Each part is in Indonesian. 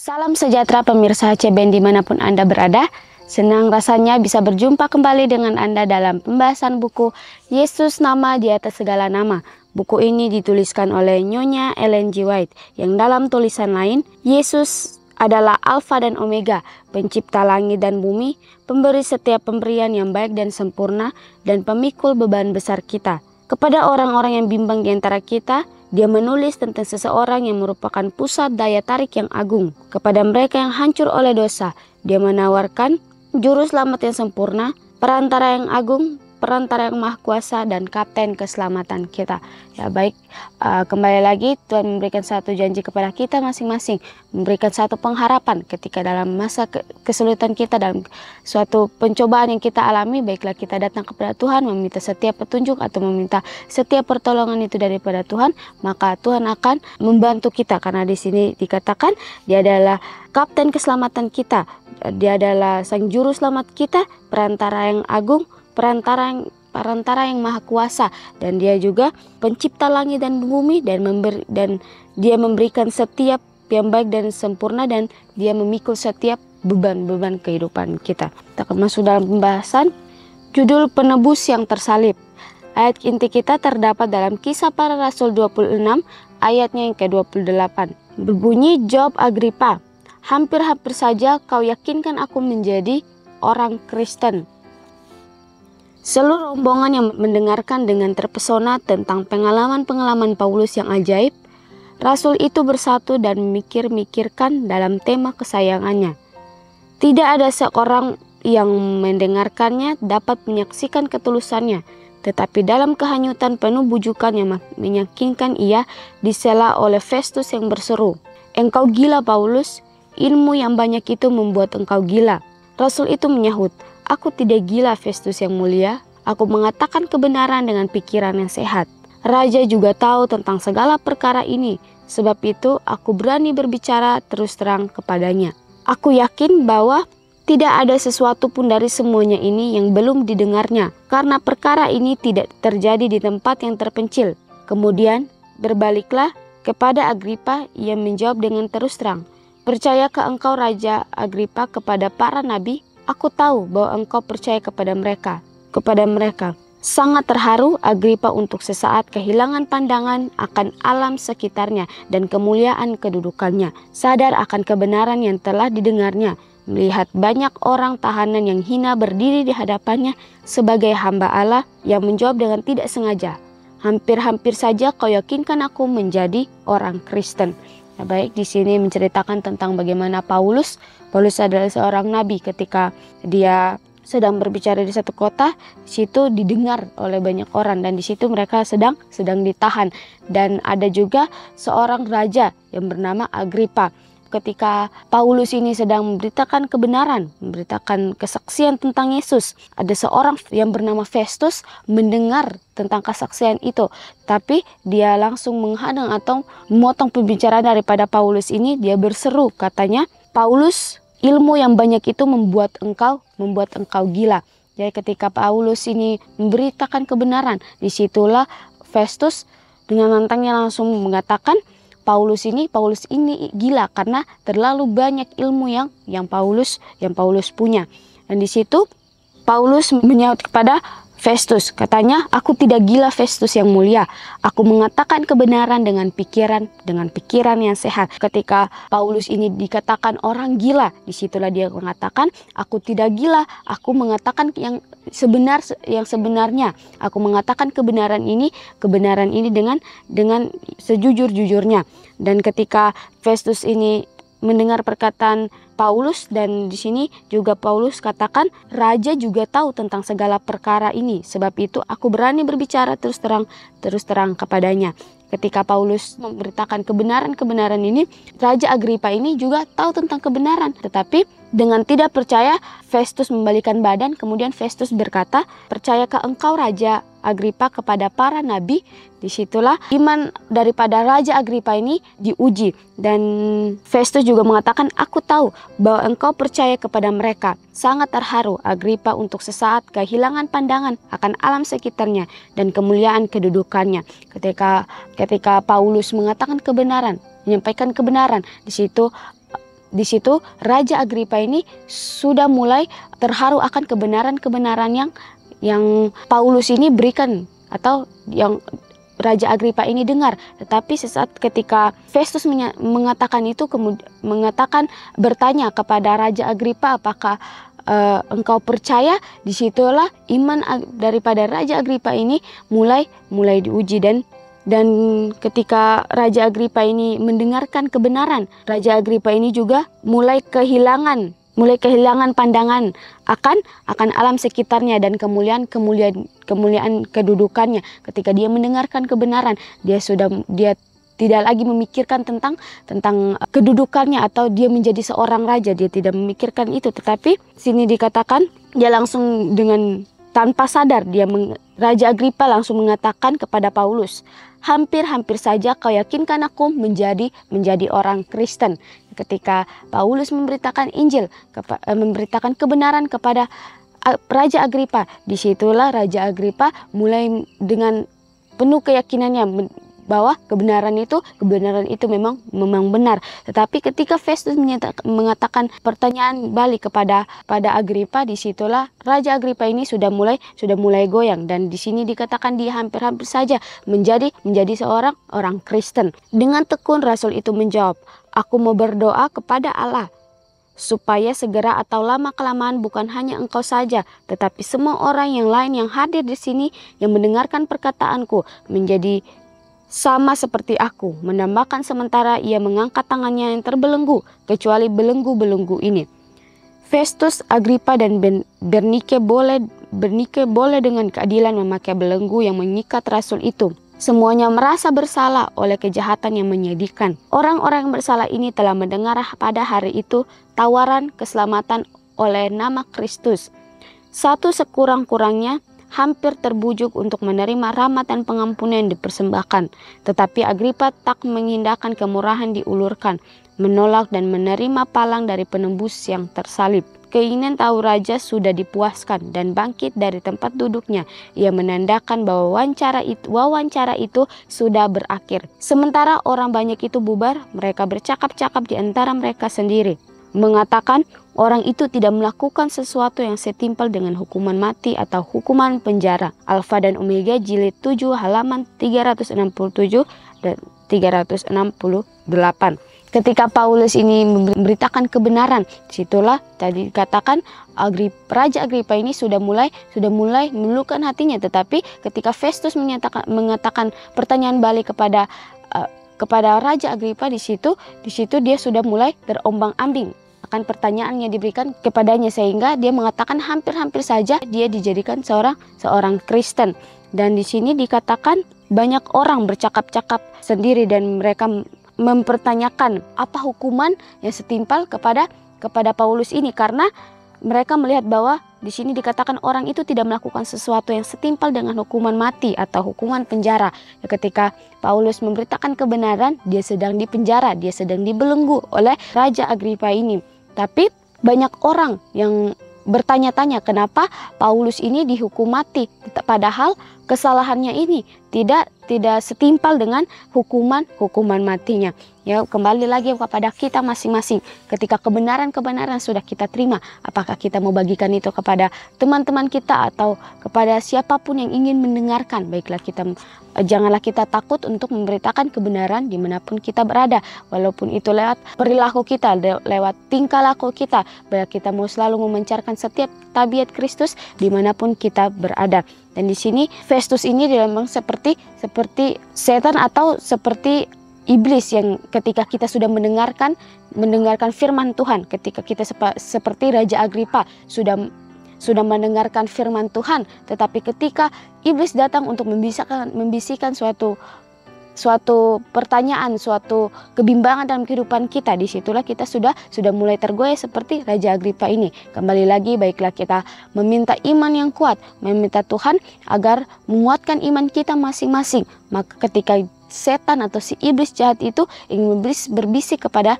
Salam sejahtera pemirsa CBN dimanapun Anda berada. Senang rasanya bisa berjumpa kembali dengan Anda dalam pembahasan buku Yesus Nama di Atas Segala Nama. Buku ini dituliskan oleh Nyonya Ellen G. White yang dalam tulisan lain, Yesus adalah Alfa dan Omega, pencipta langit dan bumi, pemberi setiap pemberian yang baik dan sempurna, dan pemikul beban besar kita. Kepada orang-orang yang bimbang di antara kita, dia menulis tentang seseorang yang merupakan pusat daya tarik yang agung. Kepada mereka yang hancur oleh dosa, dia menawarkan juru selamat yang sempurna, perantara yang agung, perantara yang maha kuasa, dan kapten keselamatan kita. Ya baik, kembali lagi Tuhan memberikan satu janji kepada kita masing-masing, memberikan satu pengharapan ketika dalam masa kesulitan kita, dalam suatu pencobaan yang kita alami. Baiklah kita datang kepada Tuhan, meminta setiap petunjuk atau meminta setiap pertolongan itu daripada Tuhan, maka Tuhan akan membantu kita, karena di sini dikatakan dia adalah kapten keselamatan kita, dia adalah sang juru selamat kita, perantara yang agung, perantara yang maha kuasa, dan dia juga pencipta langit dan bumi, dan dia memberikan setiap yang baik dan sempurna, dan dia memikul setiap beban-beban kehidupan kita. Kita akan masuk dalam pembahasan judul penebus yang tersalib. Ayat inti kita terdapat dalam Kisah Para Rasul 26 ayatnya yang ke-28. Berbunyi, jawab Agripa, hampir-hampir saja kau yakinkan aku menjadi orang Kristen. Seluruh rombongan yang mendengarkan dengan terpesona tentang pengalaman-pengalaman Paulus yang ajaib, Rasul itu bersatu dan memikir-mikirkan dalam tema kesayangannya. Tidak ada seorang yang mendengarkannya dapat menyaksikan ketulusannya, tetapi dalam kehanyutan penuh bujukan yang meyakinkan ia disela oleh Festus yang berseru, "Engkau gila Paulus, ilmu yang banyak itu membuat engkau gila." Rasul itu menyahut, "Aku tidak gila Festus yang mulia, aku mengatakan kebenaran dengan pikiran yang sehat. Raja juga tahu tentang segala perkara ini, sebab itu aku berani berbicara terus terang kepadanya. Aku yakin bahwa tidak ada sesuatu pun dari semuanya ini yang belum didengarnya, karena perkara ini tidak terjadi di tempat yang terpencil." Kemudian berbaliklah kepada Agripa, ia menjawab dengan terus terang, "Percayakah engkau Raja Agripa kepada para nabi? Aku tahu bahwa engkau percaya kepada mereka. Sangat terharu Agripa untuk sesaat kehilangan pandangan akan alam sekitarnya dan kemuliaan kedudukannya. Sadar akan kebenaran yang telah didengarnya, melihat banyak orang tahanan yang hina berdiri di hadapannya sebagai hamba Allah, yang menjawab dengan tidak sengaja, hampir-hampir saja kau yakinkan aku menjadi orang Kristen." Nah, baik, di sini menceritakan tentang bagaimana Paulus adalah seorang nabi. Ketika dia sedang berbicara di satu kota, di situ didengar oleh banyak orang, dan di situ mereka sedang ditahan. Dan ada juga seorang raja yang bernama Agripa. Ketika Paulus ini sedang memberitakan kebenaran, memberitakan kesaksian tentang Yesus, ada seorang yang bernama Festus mendengar tentang kesaksian itu, tapi dia langsung menghadang atau memotong pembicaraan daripada Paulus ini. Dia berseru, katanya, "Paulus, ilmu yang banyak itu membuat engkau gila." Jadi ketika Paulus ini memberitakan kebenaran, disitulah Festus dengan lantangnya langsung mengatakan, Paulus ini gila karena terlalu banyak ilmu yang Paulus punya. Dan di situ Paulus menyaut kepada Festus, katanya, "Aku tidak gila Festus yang mulia. Aku mengatakan kebenaran dengan pikiran yang sehat." Ketika Paulus ini dikatakan orang gila, disitulah dia mengatakan, "Aku tidak gila. Aku mengatakan yang sebenarnya. Aku mengatakan kebenaran ini dengan sejujur-jujurnya." Dan ketika Festus ini mendengar perkataan Paulus, dan di sini juga Paulus katakan, "Raja juga tahu tentang segala perkara ini, sebab itu aku berani berbicara terus terang kepadanya." Ketika Paulus memberitakan kebenaran ini, Raja Agripa ini juga tahu tentang kebenaran, tetapi dengan tidak percaya, Festus membalikan badan. Kemudian Festus berkata, "Percayakah engkau Raja Agripa kepada para nabi?" Disitulah iman daripada Raja Agripa ini diuji, dan Festus juga mengatakan, "Aku tahu bahwa engkau percaya kepada mereka." Sangat terharu Agripa untuk sesaat kehilangan pandangan akan alam sekitarnya dan kemuliaan kedudukannya. Ketika Paulus mengatakan kebenaran, menyampaikan kebenaran, di situ di situ Raja Agripa ini sudah mulai terharu akan kebenaran-kebenaran yang Paulus ini berikan atau yang Raja Agripa ini dengar. Tetapi sesaat ketika Festus mengatakan itu, mengatakan bertanya kepada Raja Agripa, apakah engkau percaya? Disitulah iman daripada Raja Agripa ini mulai diuji, dan ketika Raja Agripa ini mendengarkan kebenaran, Raja Agripa ini juga mulai kehilangan pandangan akan alam sekitarnya dan kemuliaan kedudukannya. Ketika dia mendengarkan kebenaran, dia tidak lagi memikirkan tentang kedudukannya atau dia menjadi seorang raja. Dia tidak memikirkan itu, tetapi sini dikatakan dia langsung dengan tanpa sadar Raja Agripa langsung mengatakan kepada Paulus, hampir saja kau yakinkan aku menjadi orang Kristen. Ketika Paulus memberitakan Injil, memberitakan kebenaran kepada Raja Agripa, disitulah Raja Agripa mulai dengan penuh keyakinannya bahwa kebenaran itu memang benar. Tetapi ketika Festus mengatakan pertanyaan balik kepada Agripa, disitulah Raja Agripa ini sudah mulai goyang, dan di sini dikatakan dia hampir saja menjadi seorang orang Kristen. Dengan tekun Rasul itu menjawab, aku mau berdoa kepada Allah supaya segera atau lama kelamaan bukan hanya engkau saja, tetapi semua orang yang lain yang hadir di sini yang mendengarkan perkataanku menjadi sama seperti aku. Menambahkan sementara ia mengangkat tangannya yang terbelenggu, kecuali belenggu-belenggu ini. Festus, Agripa dan Bernike boleh dengan keadilan memakai belenggu yang mengikat rasul itu. Semuanya merasa bersalah oleh kejahatan yang menyedihkan. Orang-orang yang bersalah ini telah mendengar pada hari itu tawaran keselamatan oleh nama Kristus. Satu sekurang-kurangnya hampir terbujuk untuk menerima rahmat dan pengampunan yang dipersembahkan. Tetapi Agripa tak mengindahkan kemurahan diulurkan, menolak dan menerima palang dari penembus yang tersalib. Keinginan tahu raja sudah dipuaskan dan bangkit dari tempat duduknya. Ia menandakan bahwa wawancara itu sudah berakhir. Sementara orang banyak itu bubar, mereka bercakap-cakap di antara mereka sendiri, mengatakan orang itu tidak melakukan sesuatu yang setimpal dengan hukuman mati atau hukuman penjara. Alfa dan Omega jilid 7 halaman 367 dan 368. Ketika Paulus ini memberitakan kebenaran, situlah tadi dikatakan Raja Agripa ini sudah mulai meluluhkan hatinya. Tetapi ketika Festus mengatakan pertanyaan balik kepada Raja Agripa, di situ dia sudah mulai terombang-ambing akan pertanyaan yang diberikan kepadanya, sehingga dia mengatakan hampir saja dia dijadikan seorang Kristen. Dan di sini dikatakan banyak orang bercakap-cakap sendiri dan mereka mempertanyakan apa hukuman yang setimpal kepada Paulus ini, karena mereka melihat bahwa di sini dikatakan orang itu tidak melakukan sesuatu yang setimpal dengan hukuman mati atau hukuman penjara. Ketika Paulus memberitakan kebenaran, dia sedang dipenjara, dia sedang dibelenggu oleh Raja Agripa ini. Tapi banyak orang yang bertanya-tanya kenapa Paulus ini dihukum mati, padahal kesalahannya ini tidak setimpal dengan hukuman matinya. Ya, kembali lagi kepada kita masing-masing. Ketika kebenaran sudah kita terima, apakah kita mau bagikan itu kepada teman-teman kita atau kepada siapapun yang ingin mendengarkan? Janganlah kita takut untuk memberitakan kebenaran dimanapun kita berada, walaupun itu lewat perilaku kita, lewat tingkah laku kita, bahwa kita mau selalu memancarkan setiap tabiat Kristus dimanapun kita berada. Dan di sini Festus ini memang seperti setan atau seperti iblis, yang ketika kita sudah mendengarkan firman Tuhan, ketika kita seperti Raja Agripa sudah mendengarkan firman Tuhan, tetapi ketika iblis datang untuk membisikkan suatu pertanyaan, suatu kebimbangan dalam kehidupan kita, disitulah kita sudah mulai tergoyah seperti Raja Agripa ini. Kembali lagi, baiklah kita meminta iman yang kuat, meminta Tuhan agar menguatkan iman kita masing-masing. Maka ketika setan atau si iblis jahat itu ingin berbisik kepada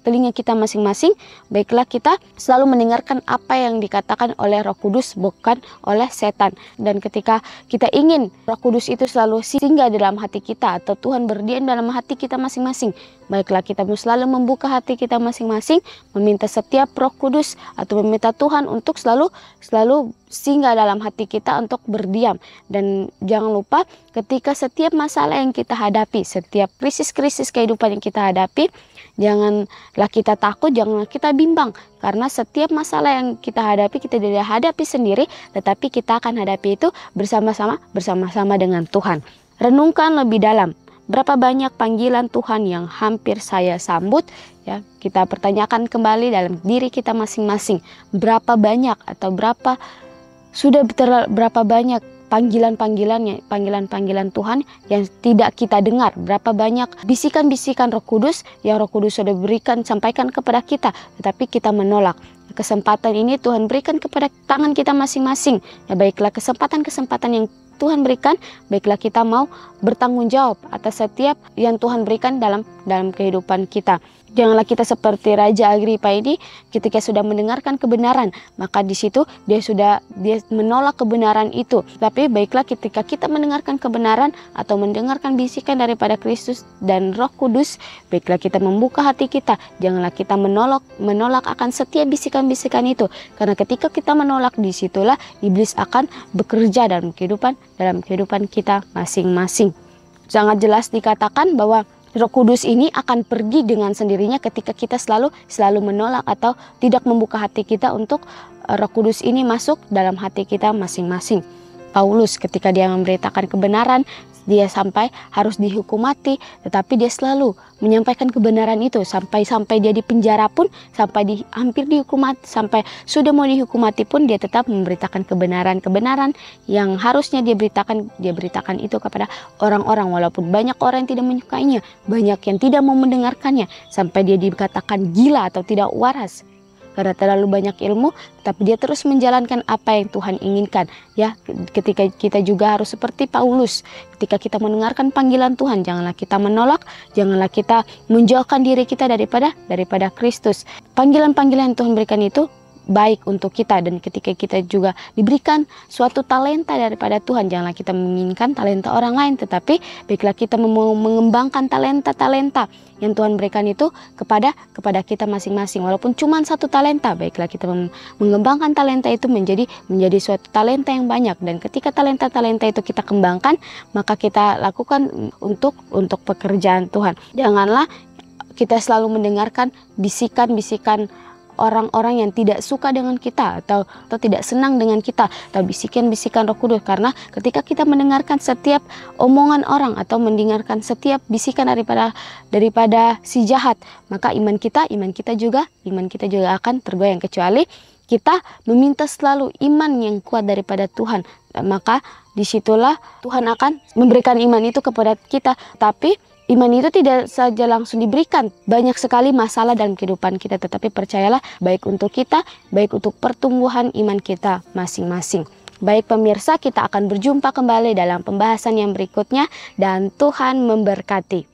telinga kita masing-masing, baiklah kita selalu mendengarkan apa yang dikatakan oleh Roh Kudus, bukan oleh setan. Dan ketika kita ingin Roh Kudus itu selalu singgah dalam hati kita, atau Tuhan berdiam dalam hati kita masing-masing, baiklah kita selalu membuka hati kita masing-masing, meminta setiap Roh Kudus atau meminta Tuhan untuk selalu singgah dalam hati kita untuk berdiam. Dan jangan lupa, ketika setiap masalah yang kita hadapi, setiap krisis-krisis kehidupan yang kita hadapi, janganlah kita takut, janganlah kita bimbang, karena setiap masalah yang kita hadapi, kita tidak hadapi sendiri, tetapi kita akan hadapi itu bersama-sama dengan Tuhan. Renungkan lebih dalam, berapa banyak panggilan Tuhan yang hampir saya sambut, ya. Kita pertanyakan kembali dalam diri kita masing-masing, berapa banyak atau berapa banyak panggilan Tuhan yang tidak kita dengar, berapa banyak bisikan-bisikan Roh Kudus yang Roh Kudus sudah sampaikan kepada kita, tetapi kita menolak. Kesempatan ini Tuhan berikan kepada tangan kita masing-masing, ya. Baiklah kesempatan yang Tuhan berikan, baiklah kita mau bertanggung jawab atas setiap yang Tuhan berikan dalam kehidupan kita. Janganlah kita seperti Raja Agripa ini, ketika sudah mendengarkan kebenaran, maka di situ dia menolak kebenaran itu. Tapi baiklah ketika kita mendengarkan kebenaran atau mendengarkan bisikan daripada Kristus dan Roh Kudus, baiklah kita membuka hati kita. Janganlah kita menolak akan setiap bisikan-bisikan itu, karena ketika kita menolak, disitulah iblis akan bekerja dalam kehidupan kita masing-masing. Sangat jelas dikatakan bahwa Roh Kudus ini akan pergi dengan sendirinya ketika kita selalu menolak atau tidak membuka hati kita untuk Roh Kudus ini masuk dalam hati kita masing-masing. Paulus ketika dia memberitakan kebenaran, dia sampai harus dihukum mati, tetapi dia selalu menyampaikan kebenaran itu sampai dia di penjara pun, sampai hampir dihukum mati, sampai sudah mau dihukum mati pun dia tetap memberitakan kebenaran yang harusnya dia beritakan itu kepada orang-orang, walaupun banyak orang yang tidak menyukainya, banyak yang tidak mau mendengarkannya, sampai dia dikatakan gila atau tidak waras karena terlalu banyak ilmu, tapi dia terus menjalankan apa yang Tuhan inginkan. Ya, ketika kita juga harus seperti Paulus, ketika kita mendengarkan panggilan Tuhan, janganlah kita menolak, janganlah kita menjauhkan diri kita daripada Kristus. Panggilan-panggilan yang Tuhan berikan itu baik untuk kita, dan ketika kita juga diberikan suatu talenta daripada Tuhan, janganlah kita menginginkan talenta orang lain, tetapi baiklah kita mengembangkan talenta-talenta yang Tuhan berikan itu kepada kita masing-masing. Walaupun cuma satu talenta, baiklah kita mengembangkan talenta itu menjadi suatu talenta yang banyak, dan ketika talenta-talenta itu kita kembangkan, maka kita lakukan untuk pekerjaan Tuhan. Janganlah kita selalu mendengarkan bisikan-bisikan orang-orang yang tidak suka dengan kita atau tidak senang dengan kita, atau bisikan-bisikan Roh Kudus, karena ketika kita mendengarkan setiap omongan orang atau mendengarkan setiap bisikan daripada si jahat, maka iman kita juga akan tergoyang, kecuali kita meminta selalu iman yang kuat daripada Tuhan, maka disitulah Tuhan akan memberikan iman itu kepada kita. Tapi iman itu tidak saja langsung diberikan, banyak sekali masalah dalam kehidupan kita, tetapi percayalah, baik untuk kita, baik untuk pertumbuhan iman kita masing-masing. Baik pemirsa, kita akan berjumpa kembali dalam pembahasan yang berikutnya, dan Tuhan memberkati.